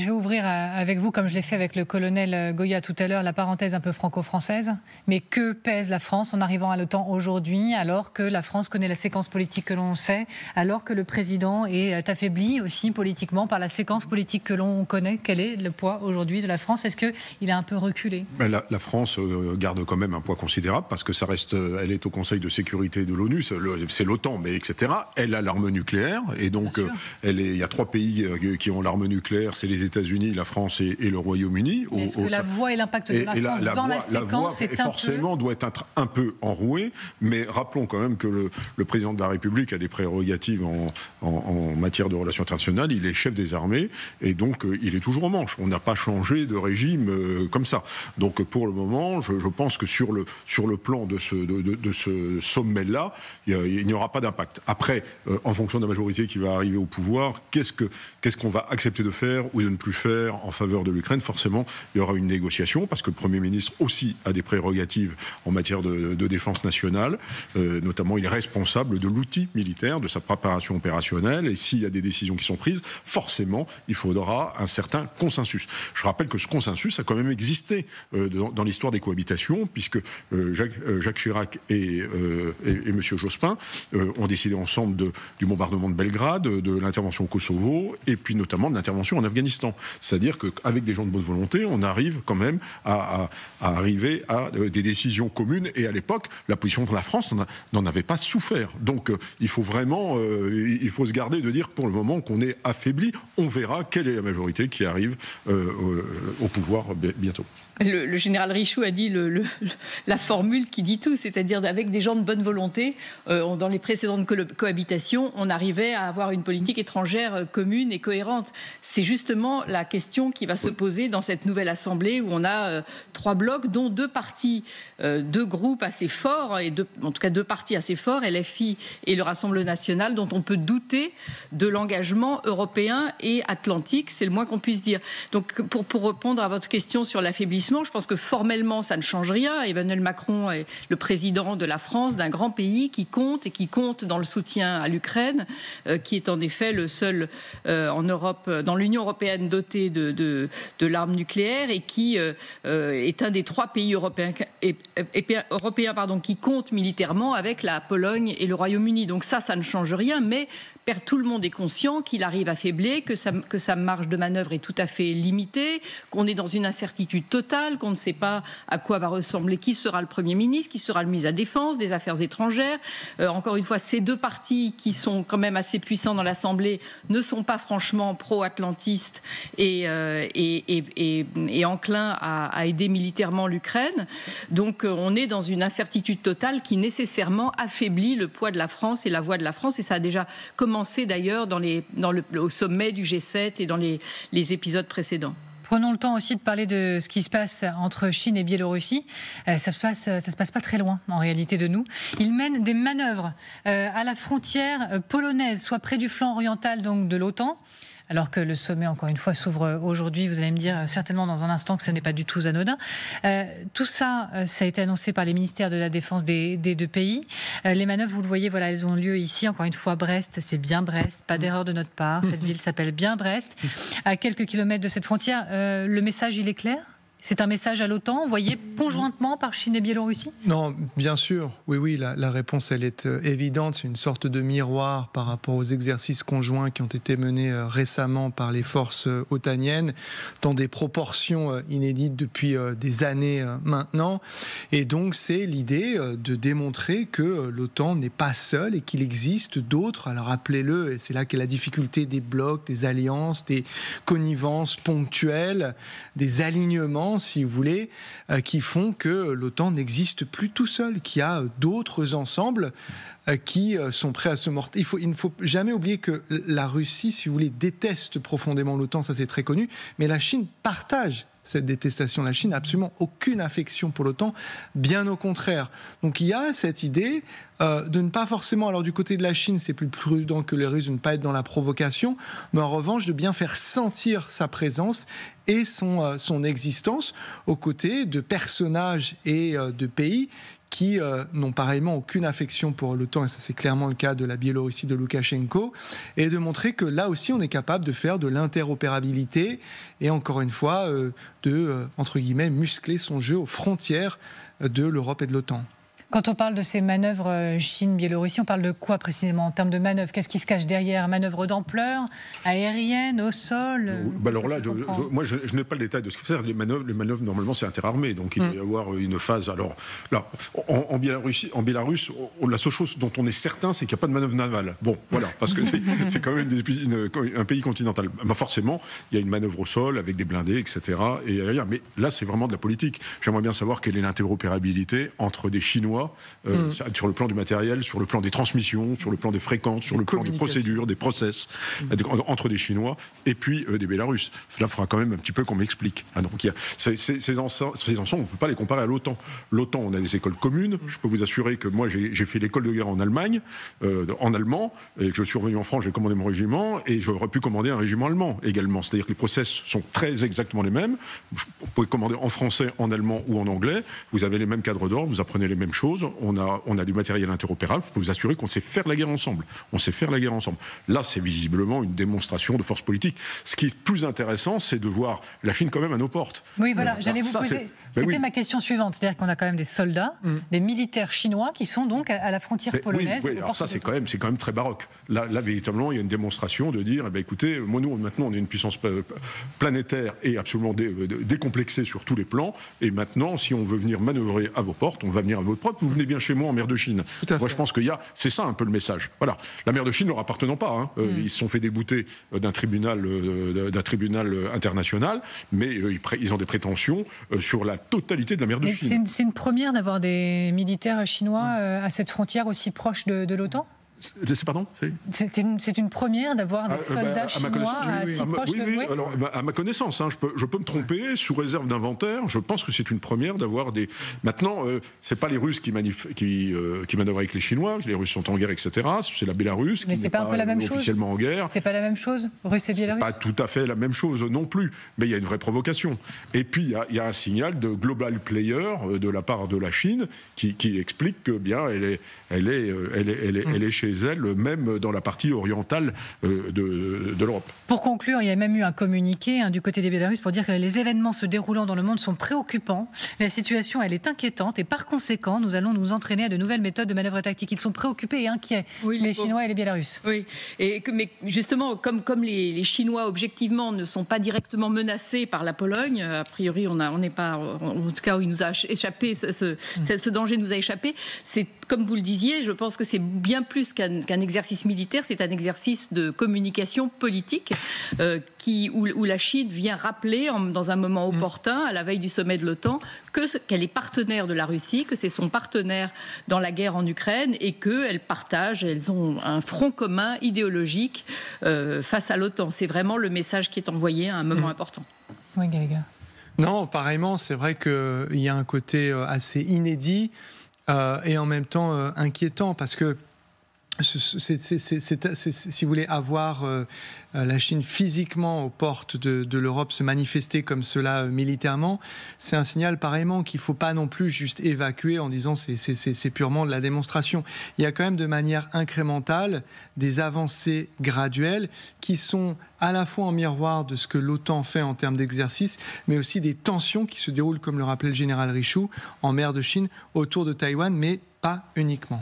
Je vais ouvrir avec vous, comme je l'ai fait avec le colonel Goya tout à l'heure, la parenthèse un peu franco-française. Mais que pèse la France en arrivant à l'OTAN aujourd'hui, alors que la France connaît la séquence politique que l'on sait, alors que le président est affaibli aussi politiquement par la séquence politique que l'on connaît? Quel est le poids aujourd'hui de la France? Est-ce qu'il a un peu reculé? La France garde quand même un poids considérable parce que ça reste, elle est au Conseil de sécurité de l'ONU, c'est l'OTAN, mais etc. Elle a l'arme nucléaire et donc il y a 3 pays qui ont l'arme nucléaire, c'est les États-Unis, la France et le Royaume-Uni. Est-ce que la voix et l'impact de la France dans la séquence est forcément doit être un peu enrouée, mais rappelons quand même que le président de la République a des prérogatives en matière de relations internationales, il est chef des armées et donc il est toujours en manche. On n'a pas changé de régime comme ça. Donc pour le moment, je pense que sur le plan de ce sommet-là, il n'y aura pas d'impact. Après, en fonction de la majorité qui va arriver au pouvoir, qu'est-ce qu'on va accepter de faire ou de ne plus faire en faveur de l'Ukraine? Forcément, il y aura une négociation parce que le Premier ministre aussi a des prérogatives en matière de défense nationale. Notamment, il est responsable de l'outil militaire, de sa préparation opérationnelle. Et s'il y a des décisions qui sont prises, forcément, il faudra un certain consensus. Je rappelle que ce consensus a quand même existé dans l'histoire des cohabitations, puisque Jacques Chirac et M. Jospin ont décidé ensemble du bombardement de Belgrade, de l'intervention au Kosovo, et puis notamment de l'intervention en Afghanistan. C'est-à-dire qu'avec des gens de bonne volonté, on arrive quand même à arriver à des décisions communes. Et à l'époque, la position de la France n'en avait pas souffert. Donc il faut vraiment, il faut se garder de dire pour le moment qu'on est affaibli. On verra quelle est la majorité qui arrive au pouvoir bientôt. Le général Richoux a dit la formule qui dit tout, c'est-à-dire avec des gens de bonne volonté. Dans les précédentes cohabitations, on arrivait à avoir une politique étrangère commune et cohérente. C'est justement la question qui va se poser dans cette nouvelle Assemblée où on a 3 blocs, dont 2 partis, 2 groupes assez forts, en tout cas 2 partis assez forts, LFI et le Rassemblement national, dont on peut douter de l'engagement européen et atlantique, c'est le moins qu'on puisse dire. Donc pour répondre à votre question sur l'affaiblissement, je pense que formellement, ça ne change rien. Emmanuel Macron est le président de la France, d'un grand pays qui compte dans le soutien à l'Ukraine, qui est en effet le seul en Europe, dans l'Union européenne doté de l'arme nucléaire et qui est un des 3 pays européens qui comptent militairement avec la Pologne et le Royaume-Uni. Donc ça ne change rien, mais tout le monde est conscient qu'il arrive affaibli, que sa marge de manœuvre est tout à fait limitée, qu'on est dans une incertitude totale, qu'on ne sait pas à quoi va ressembler, qui sera le Premier ministre, qui sera le ministre de la Défense, des Affaires étrangères. Encore une fois, ces 2 partis qui sont quand même assez puissants dans l'Assemblée ne sont pas franchement pro-atlantistes et enclins à aider militairement l'Ukraine. Donc on est dans une incertitude totale qui nécessairement affaiblit le poids de la France et la voix de la France. Et ça a déjà commencé d'ailleurs au sommet du G7 et dans les épisodes précédents. Prenons le temps aussi de parler de ce qui se passe entre Chine et Biélorussie. Ça se passe pas très loin, en réalité, de nous. Ils mènent des manœuvres à la frontière polonaise, soit près du flanc oriental donc de l'OTAN, alors que le sommet, encore une fois, s'ouvre aujourd'hui. Vous allez me dire certainement dans un instant que ce n'est pas du tout anodin. Tout ça, ça a été annoncé par les ministères de la Défense des 2 pays. Les manœuvres, vous le voyez, voilà, elles ont lieu ici. Encore une fois, Brest, c'est bien Brest. Pas d'erreur de notre part. Cette ville s'appelle bien Brest. À quelques kilomètres de cette frontière, le message, il est clair ? C'est un message à l'OTAN, envoyé conjointement par Chine et Biélorussie ? Non, bien sûr. Oui, la réponse, elle est évidente. C'est une sorte de miroir par rapport aux exercices conjoints qui ont été menés récemment par les forces otaniennes, dans des proportions inédites depuis des années maintenant. Et donc, c'est l'idée de démontrer que l'OTAN n'est pas seule et qu'il existe d'autres. Alors, rappelez-le, et c'est là qu'est la difficulté des blocs, des alliances, des connivences ponctuelles, des alignements, si vous voulez, qui font que l'OTAN n'existe plus tout seul, qu'il y a d'autres ensembles qui sont prêts à se mortifier. Il ne faut jamais oublier que la Russie, si vous voulez, déteste profondément l'OTAN, ça c'est très connu, mais la Chine partage cette détestation. La Chine n'a absolument aucune affection pour l'OTAN, bien au contraire. Donc il y a cette idée de ne pas forcément, alors du côté de la Chine, c'est plus prudent que les Russes de ne pas être dans la provocation, mais en revanche de bien faire sentir sa présence et son existence aux côtés de personnages et de pays qui n'ont pareillement aucune affection pour l'OTAN, et ça c'est clairement le cas de la Biélorussie de Loukachenko, et de montrer que là aussi on est capable de faire de l'interopérabilité et encore une fois entre guillemets, muscler son jeu aux frontières de l'Europe et de l'OTAN. Quand on parle de ces manœuvres Chine-Biélorussie, on parle de quoi précisément en termes de manœuvres? Qu'est-ce qui se cache derrière? Manœuvres d'ampleur, aérienne, au sol? Alors là, moi, je n'ai pas le détail de ce que c'est. Les manœuvres, normalement, c'est interarmé. Donc, il va y avoir une phase. Alors, là, en Biélorussie, la seule chose dont on est certain, c'est qu'il n'y a pas de manœuvre navale. Bon, voilà, parce que c'est quand même un pays continental. Ben, forcément, il y a une manœuvre au sol avec des blindés, etc. Et aérien. Mais là, c'est vraiment de la politique. J'aimerais bien savoir quelle est l'interopérabilité entre des Chinois sur le plan du matériel, sur le plan des transmissions, sur le plan des fréquences, sur le plan des procédures, des process, entre des Chinois et puis des Bélarusses. Là, il faudra quand même un petit peu qu'on m'explique. Donc, ces ensembles, on ne peut pas les comparer à l'OTAN. L'OTAN, on a des écoles communes. Je peux vous assurer que moi, j'ai fait l'école de guerre en Allemagne, en allemand, et que je suis revenu en France, j'ai commandé mon régiment, et j'aurais pu commander un régiment allemand également. C'est-à-dire que les process sont très exactement les mêmes. Vous pouvez commander en français, en allemand ou en anglais. Vous avez les mêmes cadres d'ordre, vous apprenez les mêmes choses. On a du matériel interopérable. Je peux vous assurer qu'on sait faire la guerre ensemble. Là, c'est visiblement une démonstration de force politique. Ce qui est plus intéressant, c'est de voir la Chine quand même à nos portes. Oui, voilà, j'allais vous poser. C'était ma question suivante. C'est-à-dire qu'on a quand même des soldats, des militaires chinois qui sont donc à la frontière polonaise. Oui, alors ça, c'est quand même très baroque. Là, véritablement, il y a une démonstration de dire, écoutez, nous, maintenant, on est une puissance planétaire et absolument décomplexée sur tous les plans. Et maintenant, si on veut venir manœuvrer à vos portes, on va venir à votre porte. Vous venez bien chez moi en mer de Chine. Moi, je pense c'est ça un peu le message. Voilà. La mer de Chine ne leur appartenant pas. Ils se sont fait débouter d'un tribunal international, mais ils ont des prétentions sur la totalité de la mer de Chine. C'est une première d'avoir des militaires chinois à cette frontière aussi proche de l'OTAN? Pardon, c'est une première d'avoir des soldats chinois si proches de... Oui. Alors, à ma connaissance, je peux me tromper, sous réserve d'inventaire, je pense que c'est une première d'avoir des... Maintenant, c'est pas les Russes qui manœuvrent avec les Chinois, les Russes sont en guerre, etc. C'est la Bélarus qui n'est pas officiellement en guerre. C'est pas la même chose, Russes et Biélorusse? C'est pas tout à fait la même chose non plus, mais il y a une vraie provocation. Et puis, il y a un signal de global player de la part de la Chine qui explique que bien elle est chez elle, même dans la partie orientale de l'Europe. Pour conclure, il y a même eu un communiqué du côté des Bélarusses pour dire que les événements se déroulant dans le monde sont préoccupants. La situation, elle est inquiétante et par conséquent, nous allons nous entraîner à de nouvelles méthodes de manœuvre tactique. Ils sont préoccupés et inquiets, les Chinois et les Bélarusses. Oui, mais justement, comme les Chinois, objectivement, ne sont pas directement menacés par la Pologne, a priori, on n'est pas... En tout cas, il nous a échappé, ce danger nous a échappé. C'est, comme vous le disiez, je pense que c'est bien plus qu'un exercice militaire, c'est un exercice de communication politique où la Chine vient rappeler dans un moment opportun, à la veille du sommet de l'OTAN, qu'elle est partenaire de la Russie, que c'est son partenaire dans la guerre en Ukraine et elles ont un front commun idéologique face à l'OTAN. C'est vraiment le message qui est envoyé à un moment important. Oui, Gallagher. Non, pareillement, c'est vrai qu'il y a un côté assez inédit et en même temps inquiétant parce que si vous voulez avoir la Chine physiquement aux portes de l'Europe se manifester comme cela militairement, c'est un signal pareillement qu'il ne faut pas non plus juste évacuer en disant c'est purement de la démonstration. Il y a quand même de manière incrémentale des avancées graduelles qui sont à la fois en miroir de ce que l'OTAN fait en termes d'exercice, mais aussi des tensions qui se déroulent, comme le rappelait le général Richoud, en mer de Chine autour de Taïwan, mais pas uniquement.